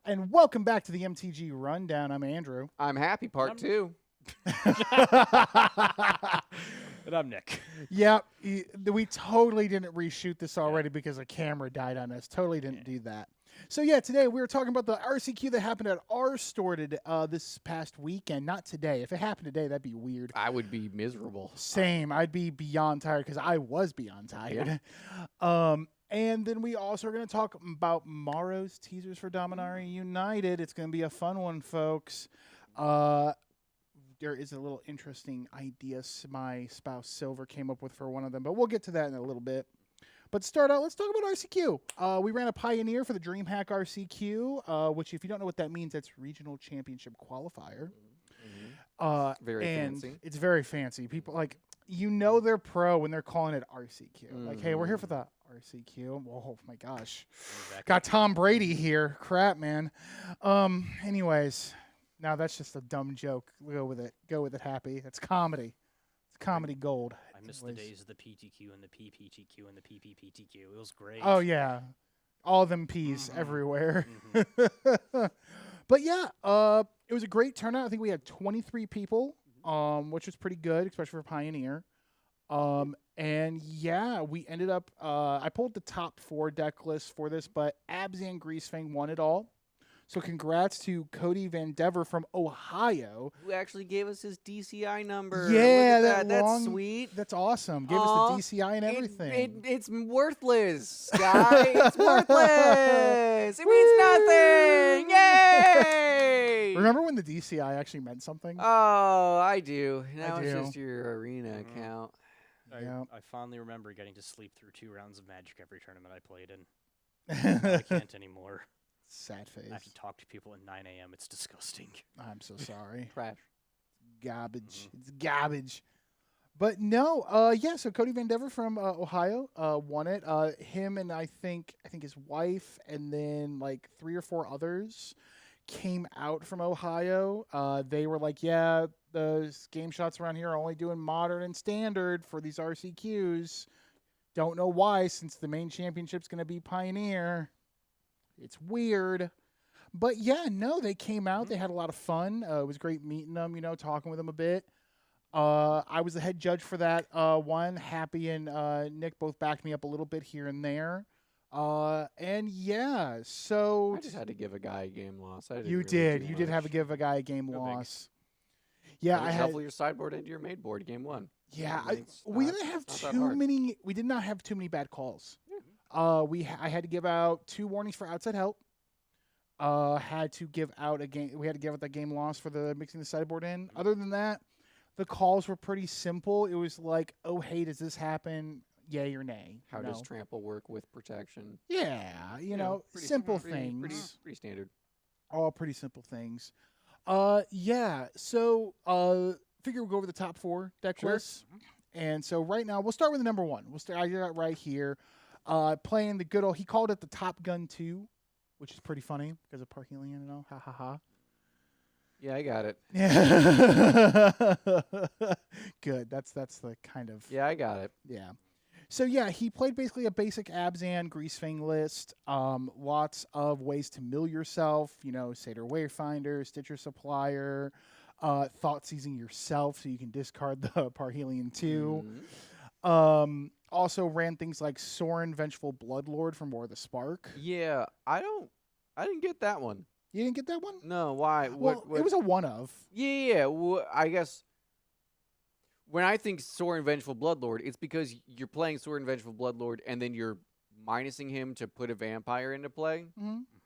And welcome back to the MTG Rundown. I'm Andrew. I'm happy, part 2. And I'm Nick. Yep, we totally didn't reshoot this already because a camera died on us. Totally didn't do that. So yeah, today we were talking about the RCQ that happened at our store this past weekend. Not today. If it happened today, that'd be weird. I would be miserable. Same. I'd be beyond tired because I was beyond tired. Yeah. And then we also are going to talk about Morrow's teasers for Dominaria United. It's going to be a fun one, folks. There is a little interesting idea my spouse Silver came up with for one of them, but we'll get to that in a little bit. But to start out, let's talk about RCQ. We ran a Pioneer for the Dreamhack Rcq, which, if you don't know what that means, that's Regional Championship Qualifier. Very fancy. It's very fancy. People, they're pro when they're calling it RCQ. Like, hey, we're here for the RCQ. Oh, my gosh. Got Tom Brady here. Crap, man. Anyways, now that's just a dumb joke. Go with it. Go with it, happy. It's comedy. It's comedy gold. I miss the days of the PTQ and the PPTQ and the PPPTQ. It was great. Oh, yeah. All them P's everywhere. But yeah, it was a great turnout. I think we had 23 people, which was pretty good, especially for Pioneer. And yeah, we ended up, I pulled the top 4 deck list for this, but Abzan Greasefang won it all. So congrats to Cody Van Dever from Ohio. Who actually gave us his DCI number. Yeah, that's sweet. That's awesome. Gave us the DCI and everything. It's worthless, guy. It's worthless. It means nothing. Yay! Remember when the DCI actually meant something? Oh, I do. Now I it's do. just your arena account. I fondly remember getting to sleep through 2 rounds of Magic every tournament I played in. I can't anymore. Sad face. I have to talk to people at 9 a.m. It's disgusting. I'm so sorry. Trash. Garbage. It's garbage. But no, so Cody Van Dever from Ohio won it. Him and I think his wife and then like 3 or 4 others came out from Ohio. They were like, yeah, the game shots around here are only doing modern and standard for these RCQs. Don't know why, since the main championship's going to be Pioneer. It's weird. But yeah, no, they came out. They had a lot of fun. It was great meeting them, talking with them a bit. I was the head judge for that one. Happy and Nick both backed me up a little bit here and there. And yeah, so I just had to give a guy a game loss. You did have to give a guy a game loss. Yeah, I had shuffle your sideboard into your main board. Game 1. Yeah, we didn't have too many. We did not have too many bad calls. I had to give out 2 warnings for outside help. Had to give out a game. We had to give out that game loss for the mixing the sideboard in. Other than that, the calls were pretty simple. It was like, oh hey, does this happen? Yay or nay? How does trample work with protection? Yeah, simple things. Pretty standard. All pretty simple things. Yeah. So figure we'll go over the top 4 deck lists. And so right now we'll start with the number 1. I got right here. Playing the good old, he called it the Top Gun 2, which is pretty funny because of Parhelion and all. Ha ha ha. Yeah, I got it. Yeah. Good. That's the kind of. Yeah, I got it. Yeah. So yeah, he played basically a basic Abzan Greasefang list. Lots of ways to mill yourself. Satyr Wayfinder, Stitcher Supplier, Thought Seizing yourself so you can discard the Parhelion 2. Also ran things like Sorin, Vengeful Bloodlord from War of the Spark. Yeah, I didn't get that one. You didn't get that one? No, why? Well, it was a one of. Yeah, I guess when I think Sorin, Vengeful Bloodlord, it's because you're playing Sorin, Vengeful Bloodlord, and then you're minusing him to put a vampire into play.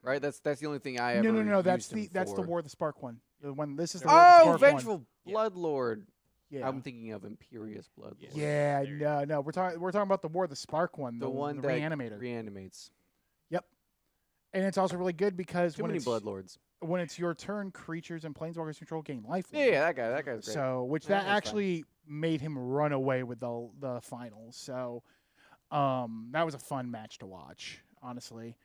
Right? That's the only thing I ever. No. That's the War of the Spark one. The one. This is the War of the Spark Vengeful Bloodlord. Yeah. I'm thinking of Imperious Bloodlord. Yeah, no. We're talking about the War of the Spark one. The one that reanimates. Yep. And it's also really good because Too many Bloodlords. When it's your turn, creatures and planeswalkers control gain life. Yeah, that guy's great. So, that actually made him run away with the finals. So, that was a fun match to watch, honestly.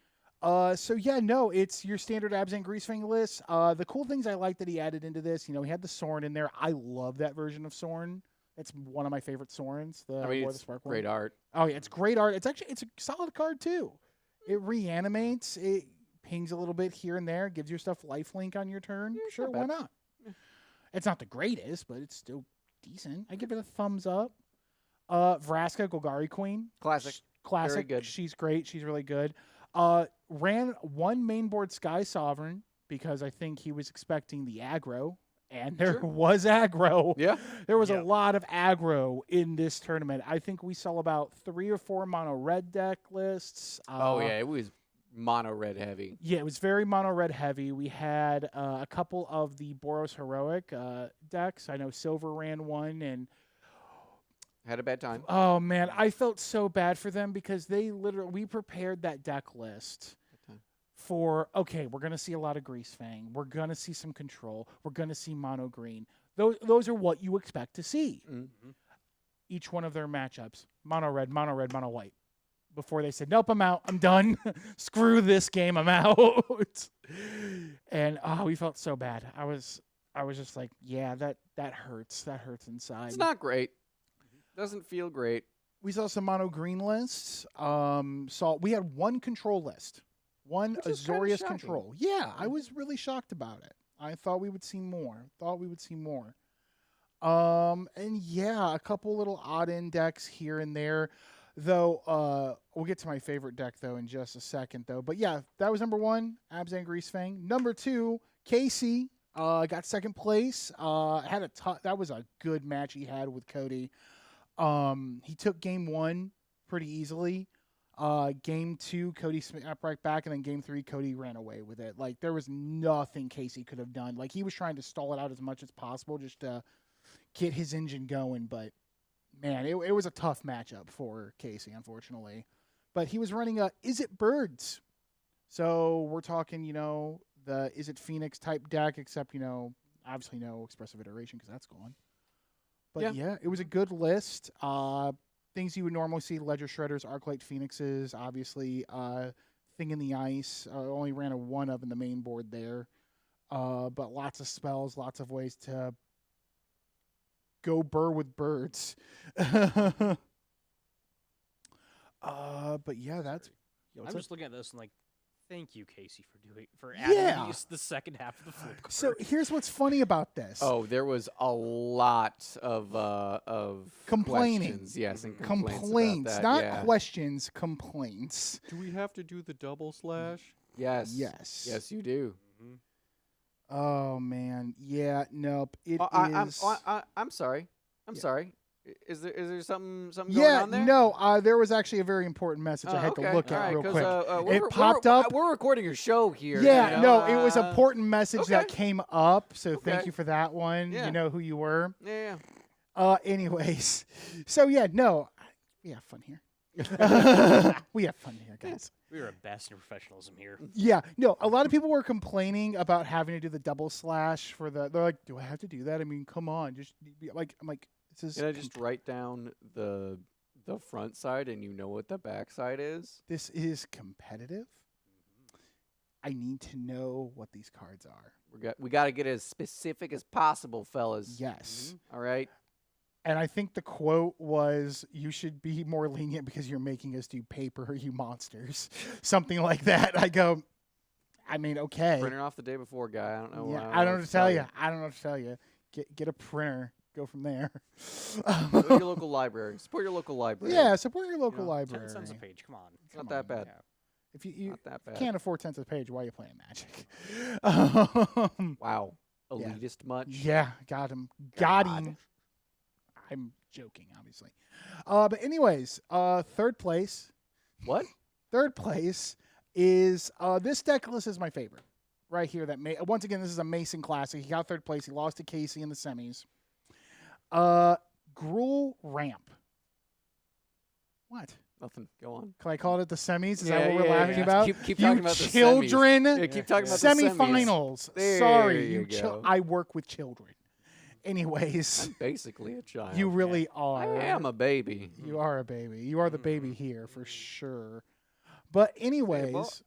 It's your standard Abzan Greasefang list. The cool things I like that he added into this, he had the Sorin in there. I love that version of Sorin. It's one of my favorite Sorins. It's great art. Oh yeah, it's great art. It's a solid card too. It reanimates. pings a little bit here and there, gives your stuff lifelink on your turn. Yeah, Sure, why not? Yeah. It's not the greatest, but it's still decent. I give it a thumbs up. Vraska, Golgari Queen. Classic. Classic. Very good. She's great. She's really good. Ran one mainboard Sky Sovereign because I think he was expecting the aggro. And there was aggro. Yeah. There was a lot of aggro in this tournament. I think we saw about 3 or 4 mono red deck lists. It was mono red heavy. Yeah, it was very mono red heavy. We had a couple of the Boros Heroic decks. I know Silver ran one and had a bad time. Oh man, I felt so bad for them because we prepared that deck list for, okay, we're going to see a lot of Grease Fang. We're going to see some control. We're going to see mono green. Those are what you expect to see. Mm-hmm. Each one of their matchups, mono red, mono white. Before they said, nope, I'm out. I'm done. Screw this game. I'm out. And we felt so bad. I was just like, yeah, that hurts. That hurts inside. It's not great. Doesn't feel great. We saw some mono green lists. We had one control list. One Azorius control. Yeah, I was really shocked about it. I thought we would see more. And yeah, a couple little odd index here and there. Though, we'll get to my favorite deck, though, in just a second, though. But yeah, that was number 1, Abzan Grease Fang. Number 2, Casey got second place. That was a good match he had with Cody. He took game 1 pretty easily. Game 2, Cody snapped right back, and then game 3, Cody ran away with it. Like, there was nothing Casey could have done. Like, he was trying to stall it out as much as possible just to get his engine going, but man, it was a tough matchup for Casey, unfortunately. But he was running a Is It Birds? So we're talking, the Is It Phoenix type deck, except, obviously no expressive iteration because that's gone. But yeah, it was a good list. Things you would normally see: Ledger Shredders, Arclight Phoenixes, obviously. Thing in the Ice, only ran a 1 of in the main board there. But lots of spells, lots of ways to go burr with birds. But yeah, that's. I'm just looking at this and like, thank you, Casey, for adding the second half of the flip card. So here's what's funny about this. Oh, there was a lot of complaining. Questions. Yes, and complaints, not questions, complaints. Do we have to do the double slash? Yes. Yes, you do. Mm-hmm. Oh man, yeah, nope. I'm sorry. I'm sorry. Is there something going on there? No. There was actually a very important message I had to look at real quick. It popped up. We're recording a show here. Yeah, it was an important message that came up. So thank you for that one. Yeah. You know who you were. Yeah. Anyways, so we have fun here. We have fun here, guys. We are a best in professionalism here. Yeah, no, a lot of people were complaining about having to do the double slash for they're like, do I have to do that? I mean, come on, just like, I'm like, this is. Can I just write down the front side and you know what the back side is? This is competitive. I need to know what these cards are. We got to get as specific as possible, fellas. Yes. Mm-hmm. All right. And I think the quote was, you should be more lenient because you're making us do paper, you monsters. Something like that. I go, I mean, okay. Printer off the day before, guy. I don't know. Yeah, I don't know what to tell you. I don't know what to tell you. Get a printer. Go from there. Go to your local library. Support your local library. Yeah, support your local library. 10 cents a page. Come on. It's not that bad. Yeah. If you not that bad. Can't afford 10 cents a page, why are you playing Magic? Wow. Elitist much? Yeah, got him. Got him. I'm joking, obviously. But anyways, third place. What? Third place is this deck list is my favorite. Right here. Once again, this is a Mason Classic. He got third place. He lost to Casey in the semis. Gruul Ramp. What? Nothing. Go on. Can I call it the semis? Is that what we're laughing about? Keep talking about the children. Semis. Keep talking about semifinals. The semis. Sorry, I work with children. Anyways, I'm basically a child. You really are. I am a baby. You are a baby. You are the baby here for sure. But anyways,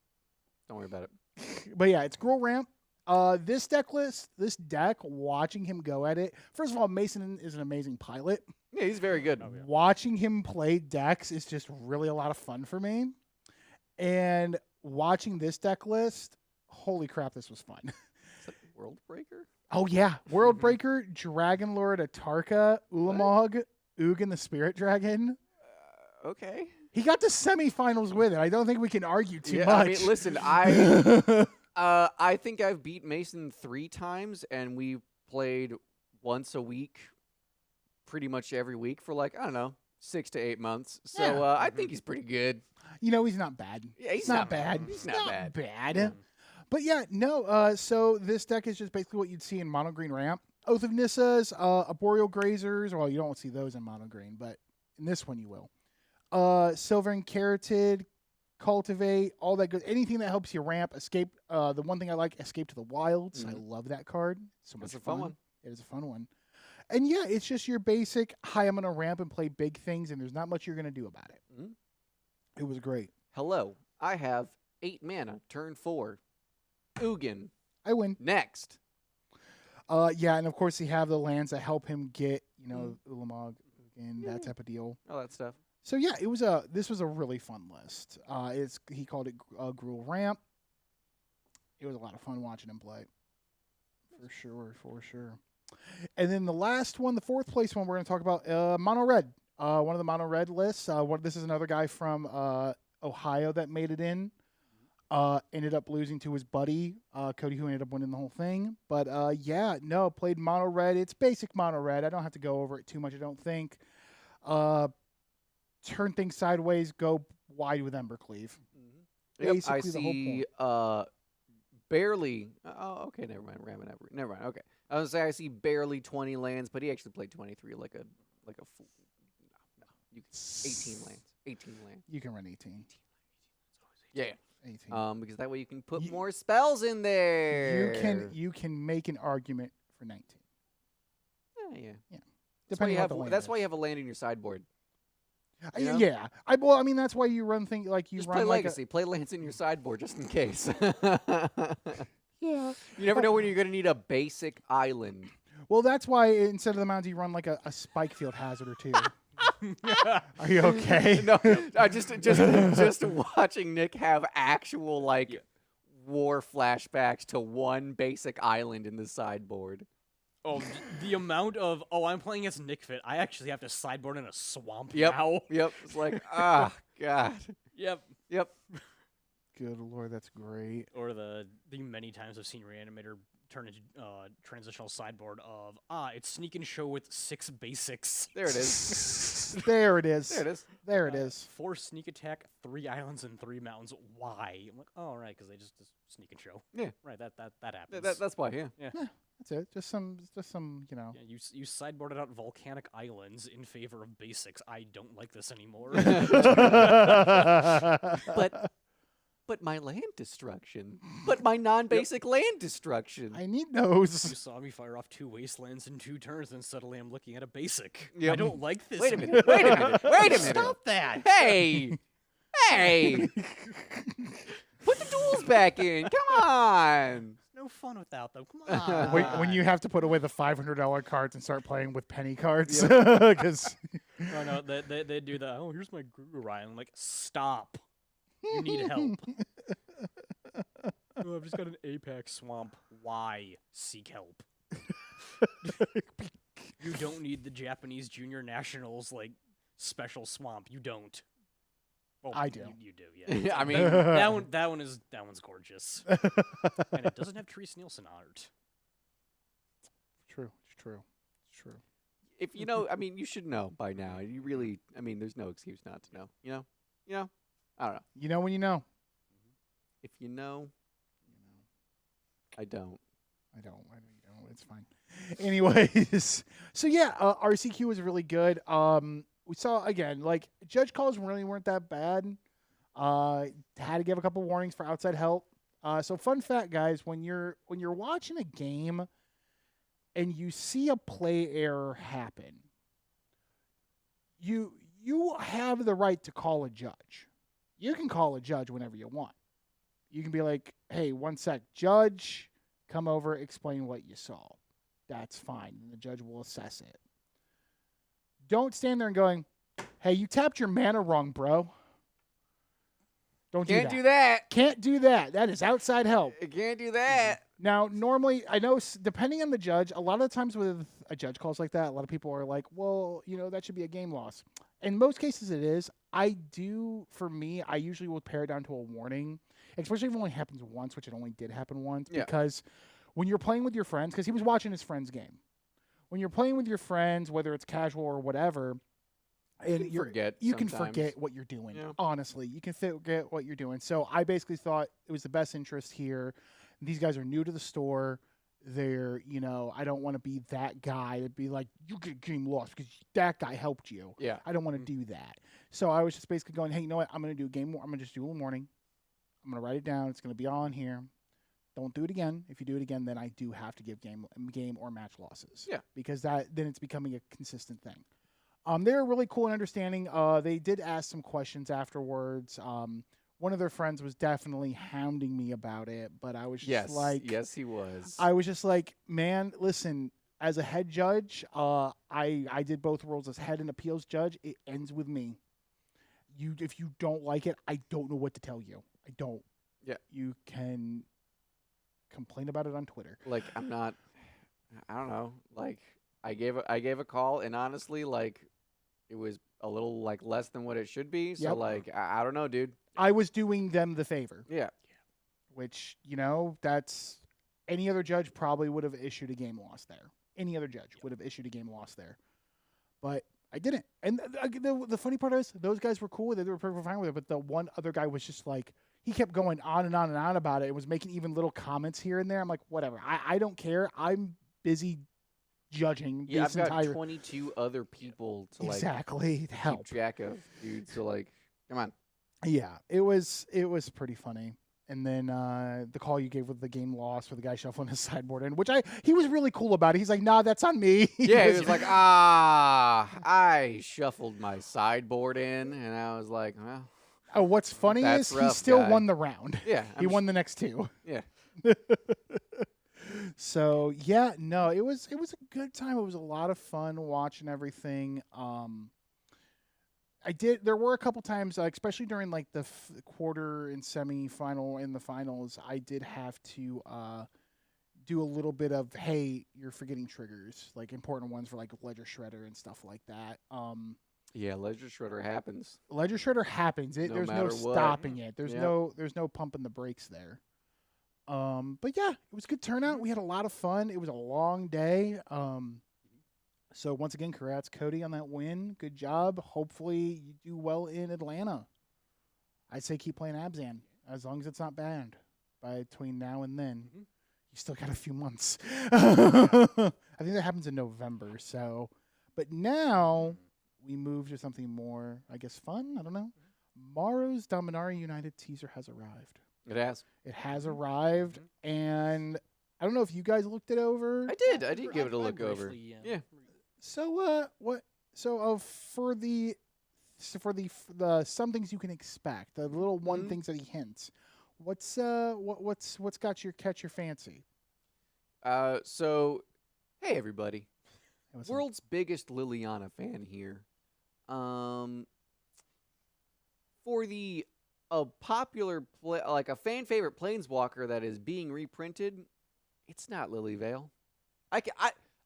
don't worry about it. But yeah, it's Gruul Ramp. This deck, watching him go at it. First of all, Mason is an amazing pilot. Yeah, he's very good. Watching him play decks is just really a lot of fun for me. And watching this deck list, holy crap, this was fun. Is that World Breaker? Oh, yeah. World Breaker, Dragon Lord, Atarka, Ulamog, Ugin the Spirit Dragon. Okay. He got to semifinals with it. I don't think we can argue too much. I mean, listen, I think I've beat Mason 3 times, and we played once a week, pretty much every week for like, I don't know, 6 to 8 months. So Yeah. I think he's pretty good. You know, he's not bad. Yeah, he's not bad. He's not bad. bad. But yeah, no. So this deck is just basically what you'd see in mono green ramp. Oath of Nissas, Arboreal Grazers. Well, you don't see those in mono green, but in this one you will. Silver and Carotid, Cultivate, all that good. Anything that helps you ramp, escape. The one thing I like, Escape to the Wilds. I love that card. So much It's a fun one. It is a fun one. And yeah, it's just your basic, hi, I'm going to ramp and play big things, and there's not much you're going to do about it. Mm-hmm. It was great. Hello, I have 8 mana, turn 4. Ugin. I win. Next. Yeah, and of course you have the lands that help him get, Ulamog, Ugin, that type of deal. All that stuff. So yeah, this was a really fun list. He called it Gruul Ramp. It was a lot of fun watching him play. For sure. And then the last one, the 4th place one we're going to talk about, Mono Red. One of the Mono Red lists. This is another guy from Ohio that made it in. Ended up losing to his buddy, Cody, who ended up winning the whole thing. But played Mono Red. It's basic Mono Red. I don't have to go over it too much, I don't think. Turn things sideways, go wide with Embercleave. Yep, Basically I the whole see barely. Oh, okay, never mind. Never mind. Okay, I was gonna say I see barely 20 lands, but he actually played 23, like a fool. No, you 18 lands. 18 lands. You can run 18. Yeah. 18. Because that way you can put more spells in there. You can make an argument for 19. Yeah. That's That's why you have a land in your sideboard. You know? Yeah. That's why you run things like you Just run play like Legacy. Play lands in your sideboard just in case. Yeah. You never know when you're going to need a basic island. Well, that's why instead of the mounds, you run like a spike field hazard or two. Are you okay? No, just watching Nick have actual war flashbacks to one basic island in the sideboard. Oh, the amount of I'm playing as Nick Fit. I actually have to sideboard in a swamp Yep. now. Yep. It's like God. Yep. Good Lord, that's great. Or the many times I've seen Reanimator turn into transitional sideboard of it's sneak and show with 6 basics. There it is. There it is. There it is. There it is. 4 sneak attack, 3 islands, and 3 mountains. Why? I'm like, oh, right, because they just sneak and show. Yeah. Right. That happens. That's why. Yeah. That's it. Just some. Yeah, you sideboarded out volcanic islands in favor of basics. I don't like this anymore. But my land destruction. But my non-basic land destruction. I need those. You saw me fire off 2 wastelands in 2 turns, and suddenly I'm looking at a basic. Yep. I don't like this. Wait a minute. Wait a minute. Stop that. Hey. Put the duels back in. Come on. No fun without them. Come on. When you have to put away the $500 cards and start playing with penny cards, because no, they do that. Oh, here's my Guru Ryan. I'm like, stop. You need help. Oh, I've just got an Apex swamp. Why? Seek help. You don't need the Japanese junior nationals special swamp. You don't. Well, I do. You do, yeah. I mean, that one's gorgeous, and it doesn't have Therese Nielsen art. It's true. if you know, I mean, you should know by now. You really, I mean, there's no excuse not to know. You know, I don't know. You know when you know. If you know, I don't. I know you don't. It's fine. Anyways, so yeah, RCQ was really good. We saw again, like judge calls really weren't that bad. Had to give a couple warnings for outside help. So fun fact, guys, when you're watching a game and you see a play error happen, you have the right to call a judge. You can call a judge whenever you want. You can be like, hey, 1 sec, judge, come over, explain what you saw. That's fine. And the judge will assess it. Don't stand there and going, hey, you tapped your mana wrong, bro. Don't Can't do do that. that. Can't do that. That is outside help. You can't do that. Now, normally, I know depending on the judge, a lot of the times with a judge calls like that, a lot of people are like, well, that should be a game loss. In most cases, it is. For me, I usually will pare it down to a warning, especially if it only happens once, which it only did happen once, because when you're playing with your friends, because he was watching his friend's game. When you're playing with your friends, whether it's casual or whatever, and you can forget what you're doing. Yeah. Honestly, you can forget what you're doing. So I basically thought it was the best interest here. These guys are new to the store. They're, I don't want to be that guy to be like, you get game lost because that guy helped you. Yeah. I don't want to do that. So I was just basically going, hey, you know what? I'm going to do I'm going to just do a warning. I'm going to write it down. It's going to be on here. Don't do it again. If you do it again, then I do have to give game or match losses. Yeah. Because then it's becoming a consistent thing. They were really cool and understanding. They did ask some questions afterwards. One of their friends was definitely hounding me about it, but I was just yes, he was. I was just like, man, listen, as a head judge, I did both roles as head and appeals judge. It ends with me. If you don't like it, I don't know what to tell you. I don't. Yeah. You can complain about it on Twitter. Like, I don't know. Like, I gave a call, and honestly, like, it was a little like less than what it should be. So like, I don't know, dude. I was doing them the favor. Yeah. Which, that's any other judge probably would have issued a game loss there. Any other judge would have issued a game loss there. But I didn't. And the funny part is those guys were cool with it. They were perfectly fine with it. But the one other guy was just like, he kept going on and on and on about it. It was making even little comments here and there. I'm like, whatever. I don't care. I'm busy judging. Yeah, I've got 22 other people to help keep track of, dude. So like, come on. Yeah, it was pretty funny. And then the call you gave with the game loss for the guy shuffling his sideboard in, which he was really cool about it. He's like, nah, that's on me. Yeah, he was like, I shuffled my sideboard in, and I was like, well. Oh, what's funny is he still won the round. Yeah. He won the next two. Yeah. So, yeah, no, it was a good time. It was a lot of fun watching everything. There were a couple times, especially during like the quarter and semifinal and the finals, I did have to do a little bit of, hey, you're forgetting triggers, like important ones for like Ledger Shredder and stuff like that. Yeah, Ledger Shredder happens. There's no stopping it. There's no pumping the brakes there. But yeah, it was a good turnout. We had a lot of fun. It was a long day. So once again, congrats, Cody, on that win. Good job. Hopefully you do well in Atlanta. I'd say keep playing Abzan as long as it's not banned between now and then. Mm-hmm. You still got a few months. I think that happens in November. So, but now we move to something more, I guess, fun. I don't know. Morrow's Dominaria United teaser has arrived. It has. It has arrived, and I don't know if you guys looked it over. I did give it a look over. Yeah. So what? So for the some things you can expect, the little one things that he hints. What's got catch your fancy? So, hey everybody, world's biggest Liliana fan here. For a popular like a fan favorite Planeswalker that is being reprinted, it's not Lilyvale.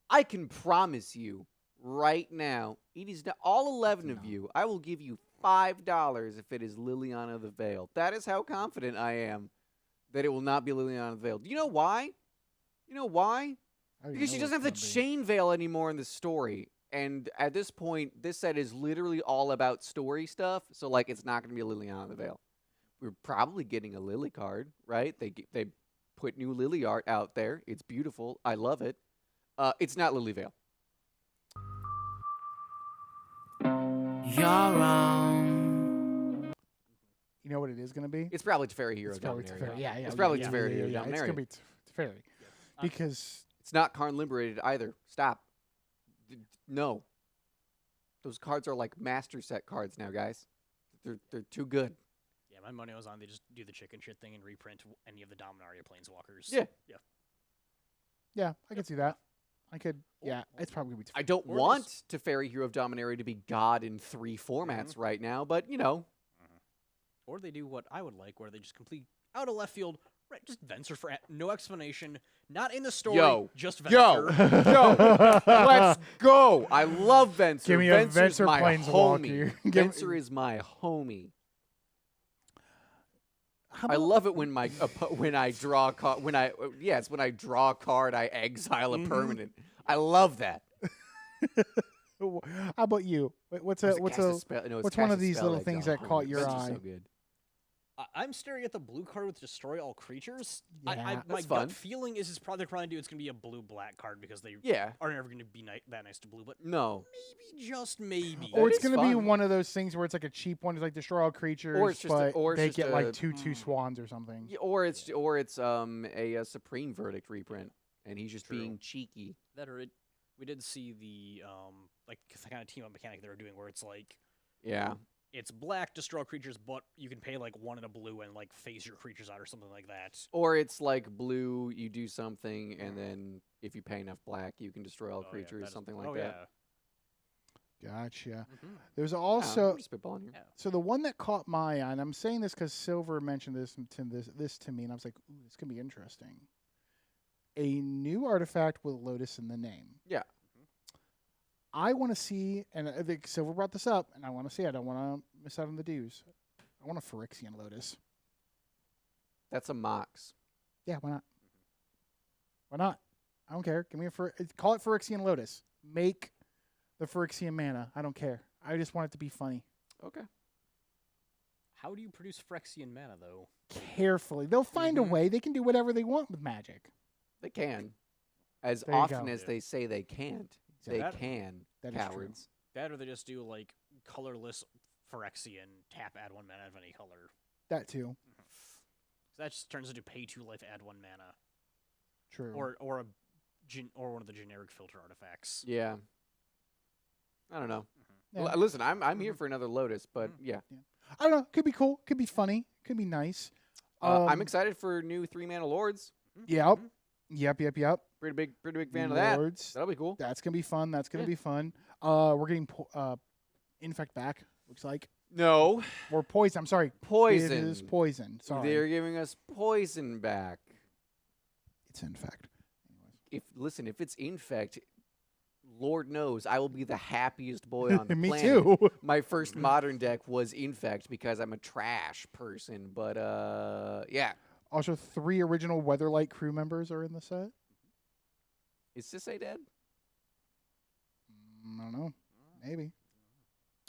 I can promise you right now, it is not, all 11 of you. I will give you $5 if it is Liliana the Veil. That is how confident I am that it will not be Liliana the Veil. Do you know why? Because she doesn't have the chain veil anymore in the story. And at this point, this set is literally all about story stuff. So, like, it's not going to be a Liliana the Veil. We're probably getting a Lily card, right? They put new Lily art out there. It's beautiful. I love it. It's not Lilyvale. You're wrong. You know what it is going to be? It's probably Teferi Hero Dominaria. Yeah. It's probably Teferi Hero Dominaria. It's going to be Teferi. Because it's not Karn Liberated either. Stop. No. Those cards are like master set cards now, guys. They're too good. Yeah, my money was on they just do the chicken shit thing and reprint any of the Dominaria Planeswalkers. Yeah. Yeah, I could see that. It's probably going to be I don't want Teferi Hero of Dominaria to be God in 3 formats right now, but, Or they do what I would like, where they just complete out of left field, right? Just Venser for no explanation, not in the story, just Venser. Yo, let's go. I love Venser. Give me a Venser's Venser my Planeswalker. homie. Venser is my homie. I love it when I draw a card. When I draw a card, I exile a permanent. I love that. How about you? What's one of these little things that caught your eye? So good. I'm staring at the blue card with destroy all creatures. Yeah, my fun. gut feeling is they're probably do it's going to be a blue-black card because they are never going to be that nice to blue. But no, maybe just maybe. Or it's going to be one of those things where it's like a cheap one, it's like destroy all creatures, or it's just they get like 2/2 swans or something. Yeah, or it's a Supreme Verdict reprint, and he's just being cheeky. We did see the kind of team up mechanic they were doing where it's like it's black destroy creatures, but you can pay like 1 and a blue and like phase your creatures out or something like that. Or it's like blue, you do something, and then if you pay enough black, you can destroy all creatures, something like that. Yeah. Gotcha. There's also I'm just spitballing here. So the one that caught my eye, and I'm saying this because Silver mentioned this to me, and I was like, "Ooh, this could be interesting." A new artifact with Lotus in the name. Yeah. I want to see, and I think Silver brought this up, and I want to see it. I don't want to miss out on the dues. I want a Phyrexian Lotus. That's a Mox. Yeah, why not? Why not? I don't care. Give me call it Phyrexian Lotus. Make the Phyrexian mana. I don't care. I just want it to be funny. Okay. How do you produce Phyrexian mana, though? Carefully. They'll find a way. They can do whatever they want with Magic. They can. As often as they say they can't. They can, cowards. That or they just do, like, colorless Phyrexian, tap, add 1 mana of any color. That too. So that just turns into pay 2 life, add 1 mana. True. Or one of the generic filter artifacts. Yeah. I don't know. Yeah. Listen, I'm here for another Lotus, but yeah. I don't know. Could be cool. Could be funny. Could be nice. I'm excited for new 3-mana Lords. Yep. Pretty big fan of that. That'll be cool. That's gonna be fun. That's gonna be fun. We're getting Infect back. Looks like no. Or Poison. I'm sorry. Poison. It is Poison. Sorry. They're giving us Poison back. It's Infect. If it's Infect, Lord knows I will be the happiest boy on the Me planet. too. My first modern deck was Infect because I'm a trash person. But yeah. Also, 3 original Weatherlight crew members are in the set. Is Sisay dead? I don't know. Maybe.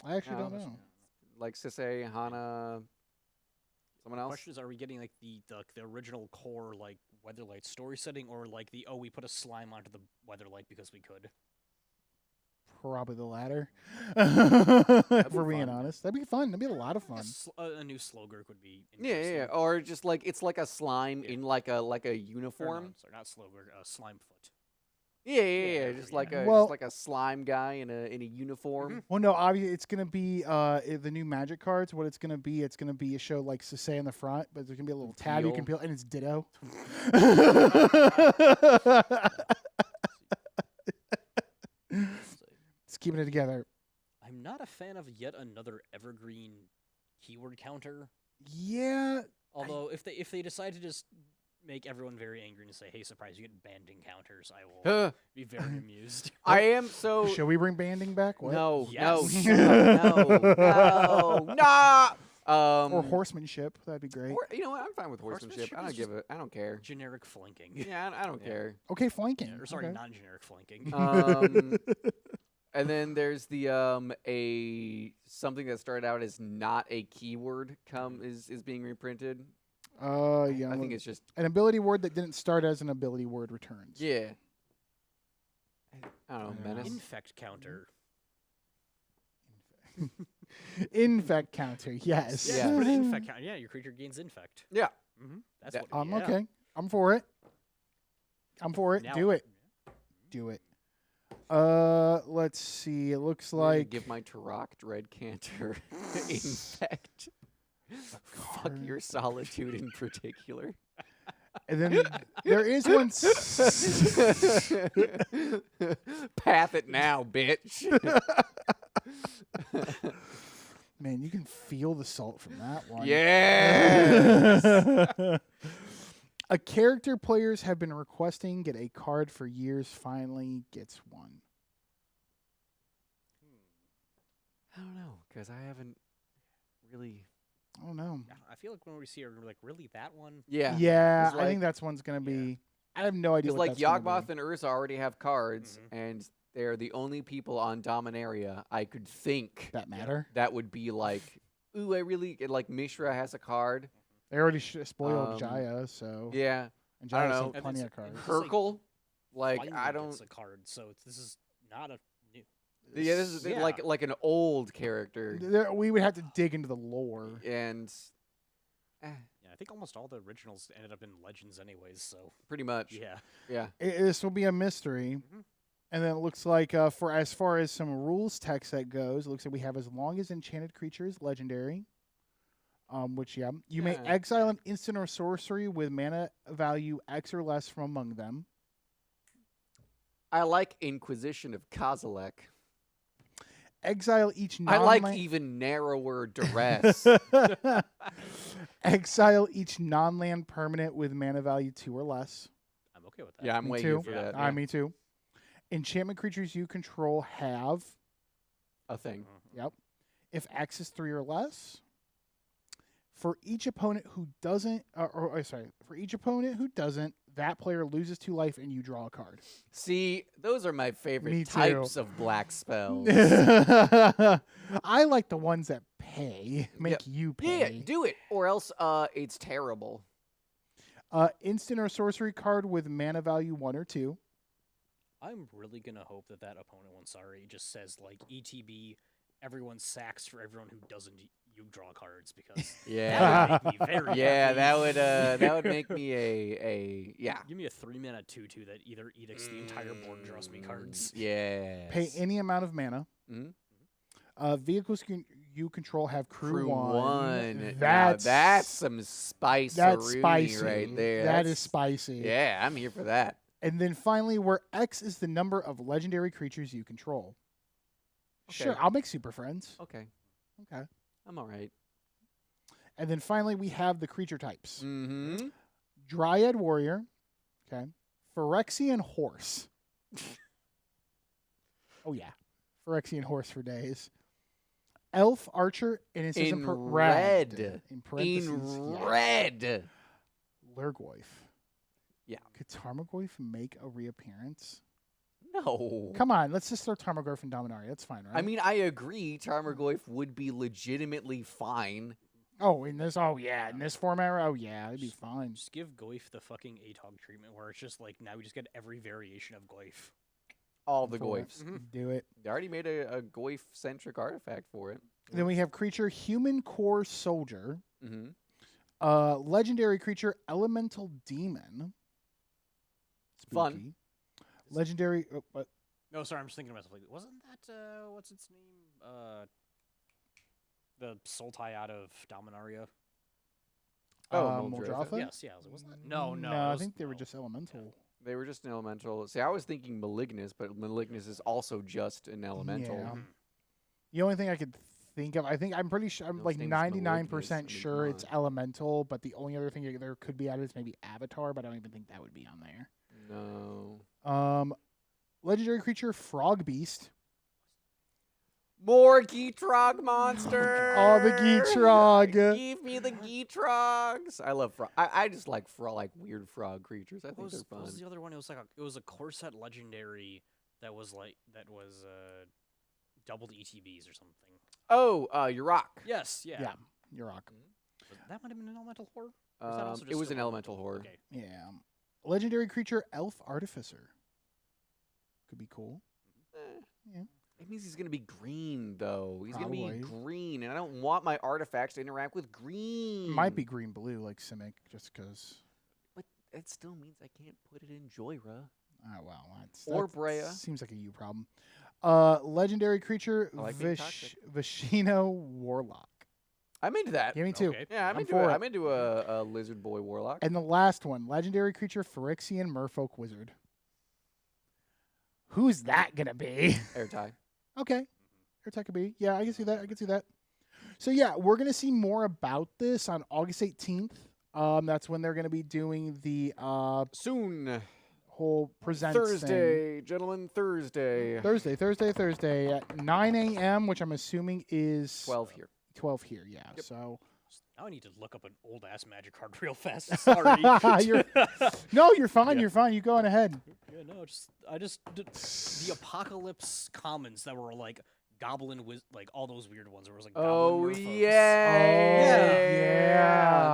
I actually don't know. Like Sisay, Hana, someone else? The question is, are we getting like the original core like Weatherlight story setting, or like we put a slime onto the Weatherlight because we could? Probably the latter. If we're being honest, that'd be fun. That'd be a lot of fun. A new Slogurk would be yeah. Or just like it's like a slime in like a uniform. No, sorry, not Slogurk. Slimefoot. Yeah. Just like a slime guy in a uniform. Well, no, obviously it's gonna be the new Magic cards. What it's gonna be a show like Sisay in the front, but there's gonna be a little tab you can peel, and it's Ditto. It's keeping it together. I'm not a fan of yet another evergreen keyword counter. Yeah. Although if they decide to just make everyone very angry and say, "Hey, surprise! You get banding counters," I will be very amused. I am so. Shall we bring banding back? What? No, yes. no. Or horsemanship. That'd be great. You know what? I'm fine with horsemanship. I don't care. Generic flanking. Yeah, I don't care. Okay, flanking. Or sorry, okay. non-generic flanking. And then there's the something that started out as not a keyword is being reprinted. Yeah. I think it's just an ability word that didn't start as an ability word returns. Yeah. I don't know. Menace. Infect counter. Infect counter. Yes. Yeah. Put an infect counter. Yeah, your creature gains infect. Yeah. That's what. I'm okay. I'm for it. Now, Do it. Do it. Let's see. It looks like give my Turok Dread Canter infect. Fuck your solitude in particular. And then there is one. Path it now, bitch. Man, you can feel the salt from that one. Yes. A character players have been requesting get a card for years finally gets one. I don't know, because I haven't really. I don't know. I feel like when we see her, we're like, really, that one? Yeah. Yeah, Like, I think that's one's going to be. I have no idea Because what like that's gonna Yawgmoth be. and Urza already have cards, and they're the only people on Dominaria I could think That matter. that would be like, ooh, I really like Mishra has a card. They already spoiled Jaya, so. Yeah. And I don't Jaya's know. had plenty of cards. Hurkle, like finally I don't. gets a card, so this is not a new. Yeah, this is like an old character, We would have to dig into the lore. and Yeah, I think almost all the originals ended up in Legends, anyways. So pretty much. yeah, Yeah. This will be a mystery. And then it looks like for as far as some rules text that goes, it looks like we have as long as enchanted creatures legendary. Which you may exile an instant or sorcery with mana value X or less from among them. I like Inquisition of Kozilek. Exile each I like even narrower duress. Exile each non-land permanent with mana value 2 or less. I'm okay with that. Yeah, I'm Me waiting too. for that. Me too. Enchantment creatures you control have A thing. Yep. If X is 3 or less, for each opponent who doesn't, for each opponent who doesn't, that player loses 2 life and you draw a card. See, those are my favorite Me too. types of black spells. I like the ones that make you pay. Yeah, do it, or else it's terrible. Instant or sorcery card with mana value 1 or 2. I'm really gonna hope that opponent one, just says like ETB. Everyone sacks for everyone who doesn't. You draw cards because Yeah, that would make me very yeah, happy. that would make me a yeah. Give me a 3-mana 2/2 that either edicts the entire board, and draws me cards. Yeah. Pay any amount of mana. Vehicles you control have crew 1. That's some spice. That's spicy right there. That is spicy. Yeah, I'm here for that. And then finally, where X is the number of legendary creatures you control. Okay. Sure, I'll make Super Friends. Okay. Okay. I'm all right. And then finally, we have the creature types. Mm-hmm. Dryad Warrior. Okay. Phyrexian Horse. Oh, yeah. Phyrexian Horse for days. Elf Archer, and it says In red. In In parentheses. red. Lurgoyf. Yeah. Could Tarmogoyf make a reappearance? No. Come on, let's just throw Tarmogoyf in Dominaria. That's fine, right? I mean, I agree. Tarmogoyf would be legitimately fine. in this format, it'd be fine. Just give Goyf the fucking ATOG treatment where it's just like now we just get every variation of Goyf. All the For it. Goyfs. Do it. They already made a Goyf-centric artifact for it. Then we have creature Human Core Soldier. Mm-hmm. Legendary creature Elemental Demon. Spooky. Fun. Legendary. No, sorry, I'm just thinking to myself. Like, wasn't that what's its name? The Sultai out of Dominaria. Muldrotha? Yes, yeah. I was like, wasn't that? No. I think they were just elemental. They were just an elemental. See, I was thinking Malignus, but Malignus is also just an elemental. Yeah. The only thing I could think of, I'm pretty sure, I'm Those like things 99% Malignus, I mean, sure come it's on. elemental, but the only other thing there could be added is maybe Avatar, but I don't even think that would be on there. No. Legendary creature Frog Beast. More Geetrog monsters! Oh, the Geetrog. Give me the Geetrogs! I love frog. I just like weird frog creatures. I think What they're fun. was the other one? It was a core set legendary that was doubled ETBs or something. Oh, Yurok. Yes, yeah. Yeah, you're rock. That might have been an elemental horror. It was an elemental horror. Okay. Yeah. Legendary creature Elf Artificer. Could be cool. Yeah. It means he's going to be green, though. He's going to Probably. be green, and I don't want my artifacts to interact with green. Might be green-blue like Simic, just because. But that still means I can't put it in Joyra. Oh, wow. Or That Brea. Seems like a you problem. Legendary creature I like being toxic. Vishino Warlock. I'm into that. Yeah, me too. Okay. Yeah, I'm into for it. it. I'm into a lizard boy warlock. And the last one, legendary creature Phyrexian Merfolk Wizard. Who's that gonna be? Airtie. Okay. Airtech could be. Yeah, I can see that. So yeah, we're gonna see more about this on August 18th. That's when they're gonna be doing the soon whole presents Thursday, thing. gentlemen, Thursday at 9 a.m., which I'm assuming is 12 here. 12 here, yeah. Yep. So now I need to look up an old ass Magic card real fast. Sorry. No, you're fine. Yeah. You're fine. You go on ahead. Yeah, no, I just the Apocalypse commons that were like Goblin with like all those weird ones. Where it was like Goblin Merfolks. Yeah,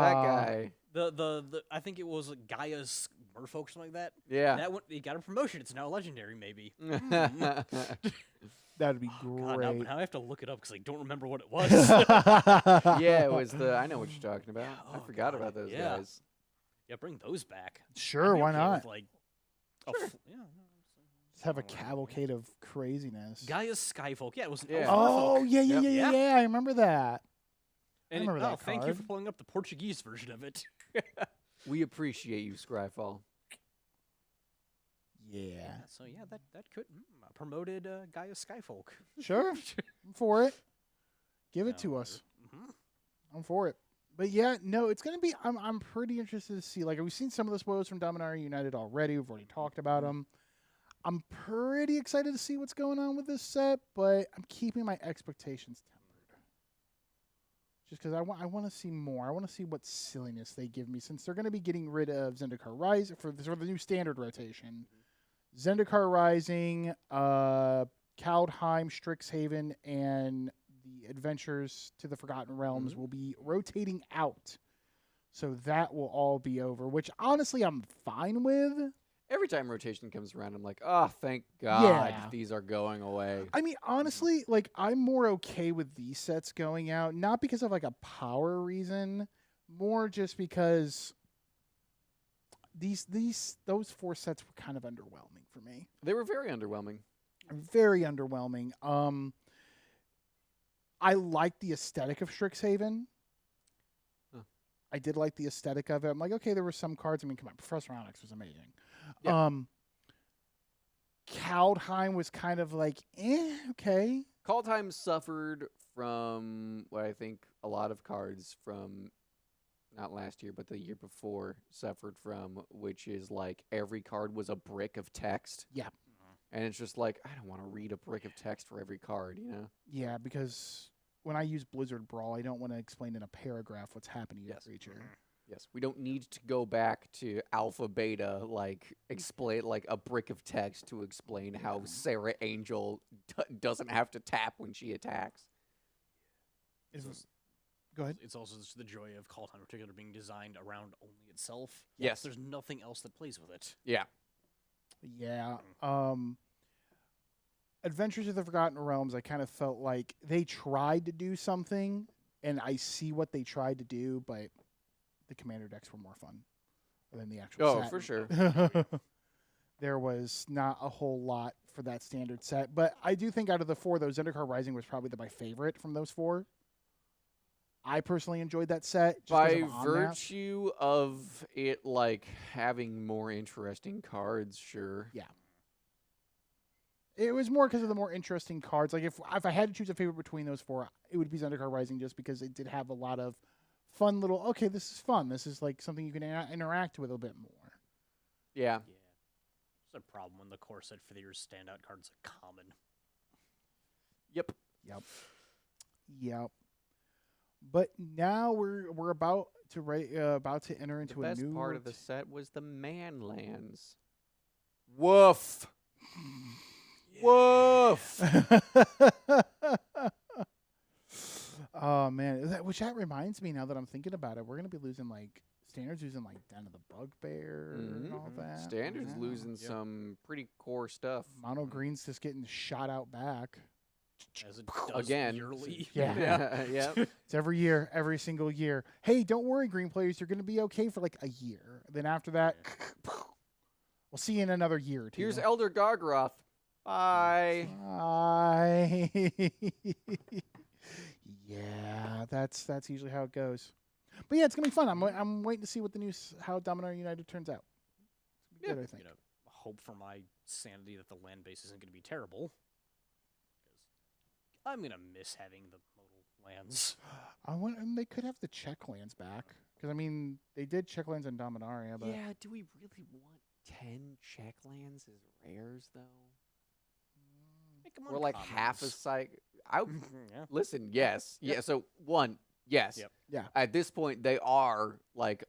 that guy. The I think it was Gaia's Merfolk, something like that. Yeah, that one, he got a promotion. It's now legendary, maybe. That'd be great. God, now I have to look it up because I don't remember what it was. Yeah, it was the. I know what you're talking about. Yeah, I forgot about those guys. Yeah, bring those back. Sure, why not? With, like, sure. Just have a cavalcade of craziness. Gaia's Skyfolk. Yeah, it was. Yeah. Oh, yeah. I remember that. And I remember that thank you card. for pulling up the Portuguese version of it. We appreciate you, Scryfall. Yeah. So yeah, that could promoted Gaia's Skyfolk. Sure. I'm for it. Give it to us. I'm for it. But yeah, no, it's gonna be. I'm pretty interested to see. Like, we've seen some of the spoilers from Dominaria United already. We've already talked about them. I'm pretty excited to see what's going on with this set, but I'm keeping my expectations tempered. Just because I want to see more. I want to see what silliness they give me, since they're going to be getting rid of Zendikar Rising for the new standard rotation. Zendikar Rising, Kaldheim, Strixhaven, and the Adventures to the Forgotten Realms will be rotating out. So that will all be over, which honestly I'm fine with. Every time rotation comes around, I'm like, oh, thank God these are going away. I mean, honestly, like, I'm more okay with these sets going out, not because of like a power reason, more just because those 4 sets were kind of underwhelming for me. They were very underwhelming. Very underwhelming. I like the aesthetic of Strixhaven. I did like the aesthetic of it. I'm like, okay, there were some cards. I mean, come on, Professor Onyx was amazing. Yeah. Kaldheim was kind of like, okay. Kaldheim suffered from what I think a lot of cards from not last year, but the year before suffered from, which is like every card was a brick of text. Yeah. And it's just like, I don't want to read a brick of text for every card, you know? Yeah, because when I use Blizzard Brawl, I don't want to explain in a paragraph what's happening to the creature. Yes, we don't need to go back to alpha beta, like explain like a brick of text to explain how Sarah Angel doesn't have to tap when she attacks. Go ahead. It's also just the joy of Kaldheim in particular being designed around only itself. Yes. There's nothing else that plays with it. Yeah. Yeah. Adventures of the Forgotten Realms, I kind of felt like they tried to do something, and I see what they tried to do, but the commander decks were more fun than the actual set. Oh, for sure. There was not a whole lot for that standard set, but I do think out of the 4, though, Zendikar Rising was probably my favorite from those 4. I personally enjoyed that set. Just by virtue of it, like, having more interesting cards, sure. Yeah. It was more because of the more interesting cards. Like, if I had to choose a favorite between those 4, it would be Zendikar Rising, just because it did have a lot of fun little, okay, this is fun. This is like something you can interact with a bit more. Yeah. It's a problem when the core set for the year's standout cards are common. Yep. But now we're about to enter into a new. The best part of the set was the Manlands. Woof. Woof. Oh man, that reminds me, now that I'm thinking about it, we're gonna be losing like Standards losing like Den of the Bugbear and all that. Standards losing some pretty core stuff. Mono Green's just getting shot out back. As it does again. yearly. Yeah. Yeah. It's every year, every single year. Hey, don't worry, green players, you're gonna be okay for like a year. Then after that, we'll see you in another year or 2. Here's Elder Gargaroth. Bye. Bye. Yeah, that's usually how it goes. But yeah, it's gonna be fun. I'm waiting to see what how Dominaria United turns out. It's gonna be good, I think. Hope for my sanity that the land base isn't gonna be terrible. I'm gonna miss having the modal lands. They could have the check lands back. Because, I mean, they did check lands in Dominaria. But yeah, do we really want 10 check lands as rares, though? Or like half a cycle? Yeah. Listen, yes. Yep. Yeah, so one, yes. Yep. Yeah. At this point, they are like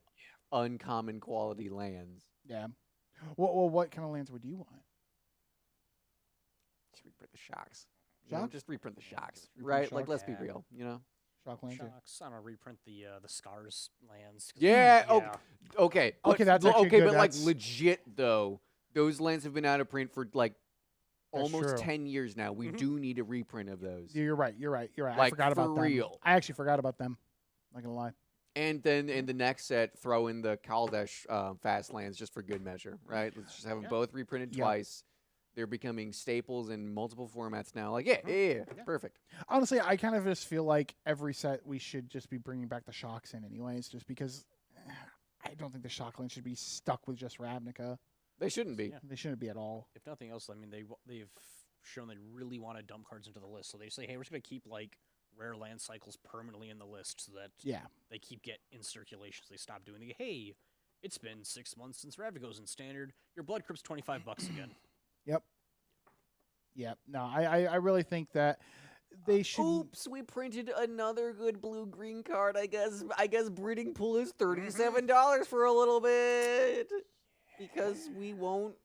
uncommon quality lands. Yeah. Well, what kind of lands would you want? Just reprint the shocks. Shocks? Just reprint the shocks, Reprint right? the Like, shocks? let's be real, Shock lands? Yeah. Shocks. I don't know, reprint the Scars lands. 'Cause Yeah. yeah. Okay. Okay, that's actually good. but like That's- legit though, those lands have been out of print for like That's almost true. 10 years now. We do need a reprint of those. You're right. I Like, forgot about for them. real. I actually forgot about them. Not gonna lie. And then in the next set, throw in the Kaladesh fast lands just for good measure, right? Let's just have them both reprinted Yeah. twice. They're becoming staples in multiple formats now. Like, yeah, perfect. Honestly, I kind of just feel like every set we should just be bringing back the shocks in, anyways, just because I don't think the shock lands should be stuck with just Ravnica. They shouldn't be. Yeah. They shouldn't be at all. If nothing else, I mean, they've shown they really want to dump cards into the list. So they say, hey, we're just going to keep like rare land cycles permanently in the list so that they get in circulation. So they stop doing the, hey, it's been 6 months since Ravnica's in standard. Your blood crypt's $25 again. Yep. No, I really think that they should. Oops, we printed another good blue-green card. I guess breeding pool is $37 for a little bit because we won't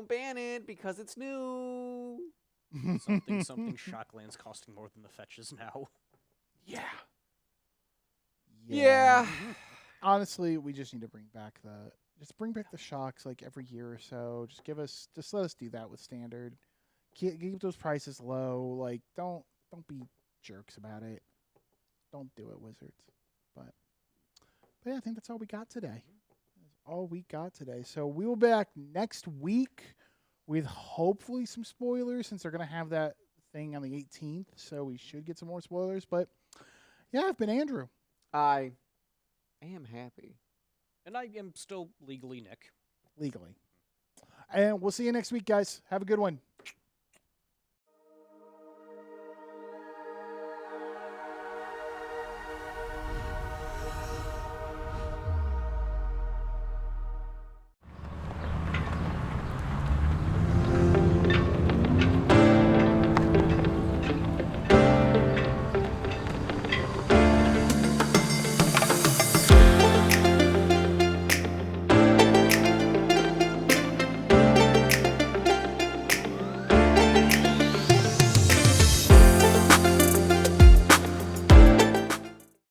ban it because it's new. Something Shocklands costing more than the fetches now. Yeah. Honestly, we just need to bring back the shocks like every year or so. Just let us do that with standard. Keep those prices low. Like don't be jerks about it. Don't do it, Wizards. But yeah, I think that's all we got today. That's all we got today. So we will be back next week with hopefully some spoilers since they're gonna have that thing on the 18th. So we should get some more spoilers. But yeah, I've been Andrew. I am happy. And I am still legally Nick. Legally. And we'll see you next week, guys. Have a good one.